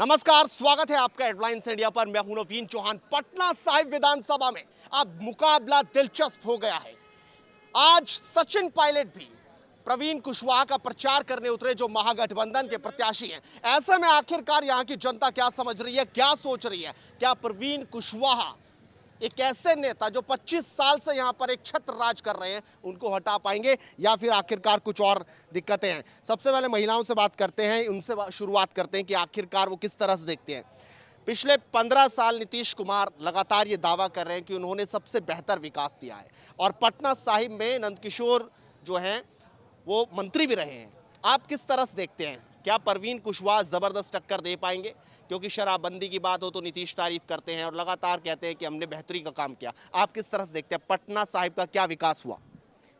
नमस्कार, स्वागत है आपका हेडलाइंस इंडिया पर। मैं हूं नवीन चौहान। पटना साहिब विधानसभा में अब मुकाबला दिलचस्प हो गया है। आज सचिन पायलट भी प्रवीण कुशवाहा का प्रचार करने उतरे, जो महागठबंधन के प्रत्याशी हैं। ऐसे में आखिरकार यहां की जनता क्या समझ रही है, क्या सोच रही है? क्या प्रवीण कुशवाहा एक ऐसे नेता जो 25 साल से यहां पर एक छत्र राज कर रहे हैं, उनको हटा पाएंगे, या फिर आखिरकार कुछ और दिक्कतें हैं? सबसे पहले महिलाओं से बात करते हैं, उनसे शुरुआत करते हैं कि आखिरकार वो किस तरह से देखते हैं। पिछले 15 साल नीतीश कुमार लगातार ये दावा कर रहे हैं कि उन्होंने सबसे बेहतर विकास किया है, और पटना साहिब में नंदकिशोर जो हैं वो मंत्री भी रहे हैं। आप किस तरह से देखते हैं? क्या प्रवीण कुशवाहा जबरदस्त टक्कर दे पाएंगे? क्योंकि शराबबंदी की बात हो तो नीतीश तारीफ करते हैं और लगातार कहते हैं कि हमने बेहतरी का काम किया। आप किस तरह से देखते हैं पटना साहिब का क्या विकास हुआ?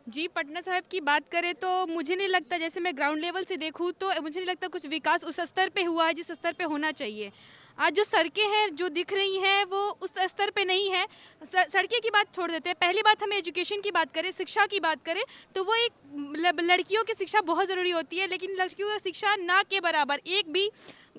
जी, पटना साहिब की बात करें तो मुझे नहीं लगता, जैसे मैं ग्राउंड लेवल से देखूं तो मुझे नहीं लगता कुछ विकास उस स्तर पे हुआ है जिस स्तर पे होना चाहिए। आज जो सड़कें हैं जो दिख रही हैं वो उस स्तर पे नहीं है। सड़कें की बात छोड़ देते हैं। पहली बात, हमें एजुकेशन की बात करें, शिक्षा की बात करें, तो वो एक लड़कियों की शिक्षा बहुत ज़रूरी होती है, लेकिन लड़कियों की शिक्षा ना के बराबर। एक भी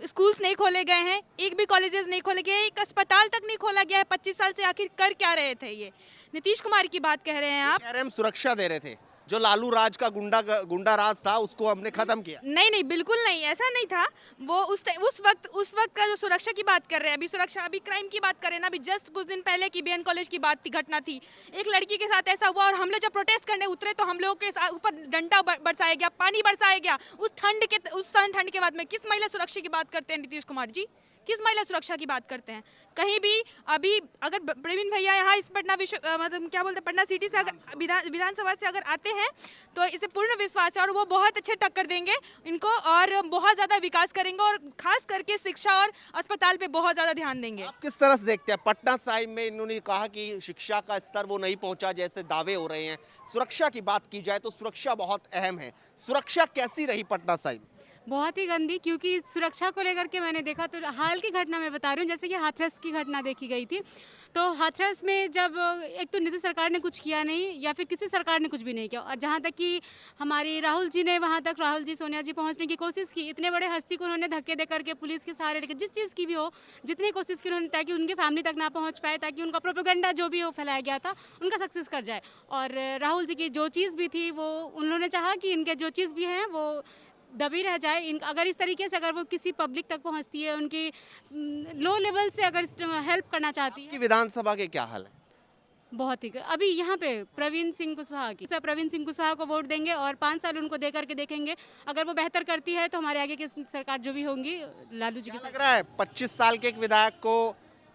स्कूल्स नहीं खोले गए हैं, एक भी कॉलेजेस नहीं खोले गए हैं, एक अस्पताल तक नहीं खोला गया है। 25 साल से आखिर कर क्या रहे थे? ये नीतीश कुमार की बात कह रहे हैं आप? कह रहे हैं हम सुरक्षा दे रहे थे, जो लालू राज का गुंडा राज था उसको हमने खत्म किया। नहीं नहीं, बिल्कुल नहीं, ऐसा नहीं था। वो उस वक्त का जो सुरक्षा की बात कर रहे हैं, अभी क्राइम की बात करें ना, अभी जस्ट कुछ दिन पहले की बीएन कॉलेज की बात थी, घटना थी, एक लड़की के साथ ऐसा हुआ, और हम लोग जब प्रोटेस्ट करने उतरे तो हम लोगों के ऊपर डंडा बरसाया गया, पानी बरसाया गया। उस ठंड के बाद में किस महिला सुरक्षा की बात करते हैं नीतीश कुमार जी? किस महिला सुरक्षा की बात करते हैं? कहीं भी अभी अगर प्रवीण भैया यहाँ इस पटना मतलब क्या बोलते हैं, पटना सिटी से अगर विधानसभा से अगर आते हैं तो इसे पूर्ण विश्वास है, और वो बहुत अच्छे टक्कर देंगे इनको, और बहुत ज़्यादा विकास करेंगे, और खास करके शिक्षा और अस्पताल पे बहुत ज़्यादा ध्यान देंगे। आप किस तरह से देखते हैं? पटना साहिब में इन्होंने कहा कि शिक्षा का स्तर वो नहीं पहुंचा जैसे दावे हो रहे हैं। सुरक्षा की बात की जाए तो सुरक्षा बहुत अहम है। सुरक्षा कैसी रही पटना साहिब? बहुत ही गंदी, क्योंकि सुरक्षा को लेकर के मैंने देखा तो हाल की घटना मैं बता रही हूँ, जैसे कि हाथरस की घटना देखी गई थी। तो हाथरस में जब एक तो नीतीश सरकार ने कुछ किया नहीं, या फिर किसी सरकार ने कुछ भी नहीं किया, और जहाँ तक कि हमारी राहुल जी ने वहाँ तक, राहुल जी सोनिया जी पहुँचने की कोशिश की, इतने बड़े हस्ती को उन्होंने धक्के दे करके पुलिस के सहारे लेकर, जिस चीज़ की भी हो, जितनी कोशिश की उन्होंने, ताकि उनके फैमिली तक ना पहुँच पाए, ताकि उनका प्रोपेगेंडा जो भी हो फैलाया गया था उनका सक्सेस कर जाए। और राहुल जी की जो चीज़ भी थी वो उन्होंने चाहा कि इनके जो चीज़ भी हैं वो दबी रह जाए। अगर इस तरीके से अगर वो किसी पब्लिक तक पहुंचती है, उनकी लो लेवल से अगर हेल्प करना चाहती है। विधानसभा के क्या हाल है? बहुत ही अभी यहाँ पे प्रवीण सिंह कुशवाहा को वोट देंगे, और 5 साल उनको दे करके देखेंगे। अगर वो बेहतर करती है तो हमारे आगे की सरकार जो भी होंगी लालू जी के साथ। लग रहा है 25 साल के एक विधायक को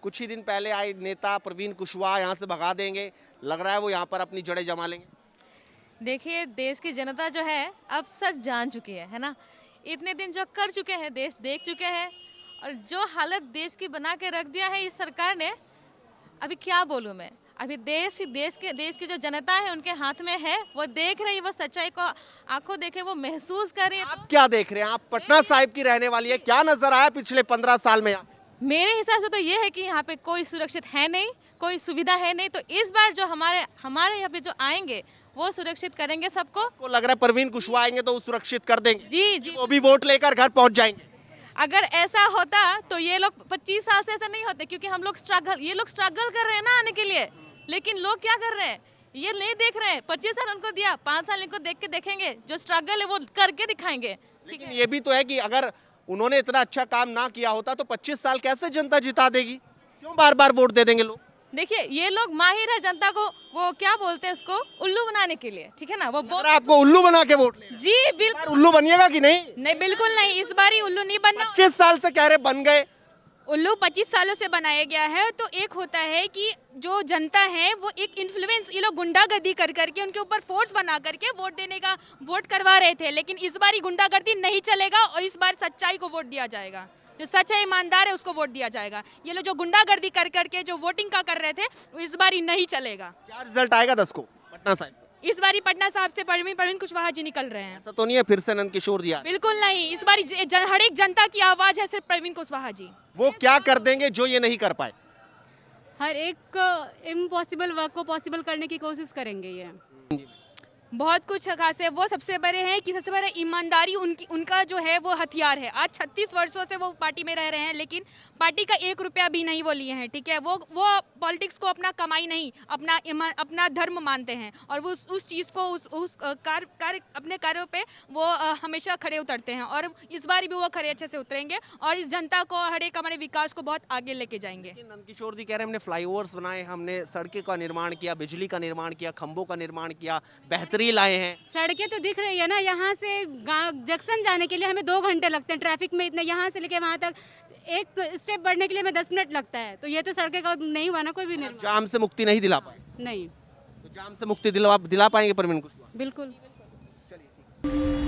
कुछ ही दिन पहले आए नेता प्रवीण कुशवाहा यहाँ से भगा देंगे? लग रहा है वो यहाँ पर अपनी जड़ें जमा लेंगे? देखिए, देश की जनता जो है अब सच जान चुकी है ना। इतने दिन जो कर चुके हैं, देश देख चुके हैं, और जो हालत देश की बना के रख दिया है इस सरकार ने, अभी क्या बोलूं मैं। अभी देश की जो जनता है उनके हाथ में है, वो देख रही है, वो सच्चाई को आंखों देखे वो महसूस कर रही है। आप क्या देख रहे हैं? आप पटना साहिब की रहने वाली है, क्या नजर आया पिछले 15 साल में? मेरे हिसाब से तो ये है कि यहाँ पे कोई सुरक्षित है नहीं, कोई सुविधा है नहीं। तो इस बार जो हमारे यहाँ पे जो आएंगे वो सुरक्षित करेंगे सबको। को लग रहा है प्रवीण कुशवाहा आएंगे तो वो सुरक्षित कर देंगे? जी जी, वो भी वोट लेकर घर पहुंच जाएंगे। अगर ऐसा होता तो ये लोग 25 साल से ऐसा नहीं होते, क्योंकि ये लोग स्ट्रगल कर रहे हैं ना आने के लिए। लेकिन लोग क्या कर रहे हैं, ये नहीं देख रहे हैं। 25 साल उनको दिया, 5 साल इनको देख के देखेंगे, जो स्ट्रगल है वो करके दिखाएंगे। लेकिन ये भी तो है कि अगर उन्होंने इतना अच्छा काम ना किया होता तो 25 साल कैसे जनता जिता देगी? क्यों बार बार वोट दे देंगे लोग? देखिए, ये लोग माहिर है जनता को, वो क्या बोलते हैं उसको, उल्लू बनाने के लिए, ठीक है ना। वो आपको उल्लू बना के वोट ले? जी बिल्कुल। उल्लू बनिएगा कि नहीं? नहीं, बिल्कुल नहीं, इस बार ही उल्लू नहीं बनना। 25 साल से कह रहे बन गए। उल्लू 25 सालों से बनाया गया है। तो एक होता है कि जो जनता है वो एक इन्फ्लुएंस, ये लोग गुंडागर्दी कर करके उनके ऊपर फोर्स बना करके वोट करवा रहे थे। लेकिन इस बार ही गुंडागर्दी नहीं चलेगा, और इस बार सच्चाई को वोट दिया जाएगा। जो सच है, ईमानदार है, उसको वोट दिया जाएगा। ये लोग जो गुंडागर्दी कर करके जो वोटिंग का कर रहे थे, वो इस बार ही नहीं चलेगा। क्या रिजल्ट आएगा 10 को पटना साहिब? इस बार ही पटना साहिब से प्रवीण कुशवाहा जी निकल रहे हैं। ऐसा तो नहीं है फिर से नंदकिशोर जी? बिल्कुल नहीं, इस बार हर एक जनता की आवाज है सिर्फ प्रवीण कुशवाहा जी। वो क्या कर देंगे जो ये नहीं कर पाए? हर एक इम्पॉसिबल वर्क को पॉसिबल करने की कोशिश करेंगे ये। बहुत कुछ खास है। वो सबसे बड़े हैं कि सबसे बड़ा ईमानदारी उनका जो है वो हथियार है। आज 36 वर्षों से वो पार्टी में रह रहे हैं, लेकिन पार्टी का 1 रुपया भी नहीं वो लिए हैं, ठीक है। वो पॉलिटिक्स को अपना कमाई नहीं, अपना धर्म मानते हैं, और वो उस चीज़ को उस अपने कार्यों पे वो हमेशा खड़े उतरते हैं, और इस बार भी वो खड़े अच्छे से उतरेंगे और इस जनता को, हर एक हमारे विकास को बहुत आगे लेके जाएंगे। नंदकिशोर जी कह रहे हैं हमने फ्लाईओवर्स बनाए, हमने सड़कें का निर्माण किया, बिजली का निर्माण किया, खंभों का निर्माण किया, बेहतरी लाए हैं। सड़कें तो दिख रही है ना, यहाँ से गाँव जंक्शन जाने के लिए हमें 2 घंटे लगते हैं ट्रैफिक में, इतने यहाँ से लेके वहाँ तक एक स्टेप बढ़ने के लिए हमें 10 मिनट लगता है। तो ये तो सड़कें का नहीं हुआ ना कोई भी निर्माण। जाम से मुक्ति नहीं दिला पाए, नहीं, तो जाम से मुक्ति दिला पाएंगे प्रवीण कुशवाहा? बिल्कुल। चलिए।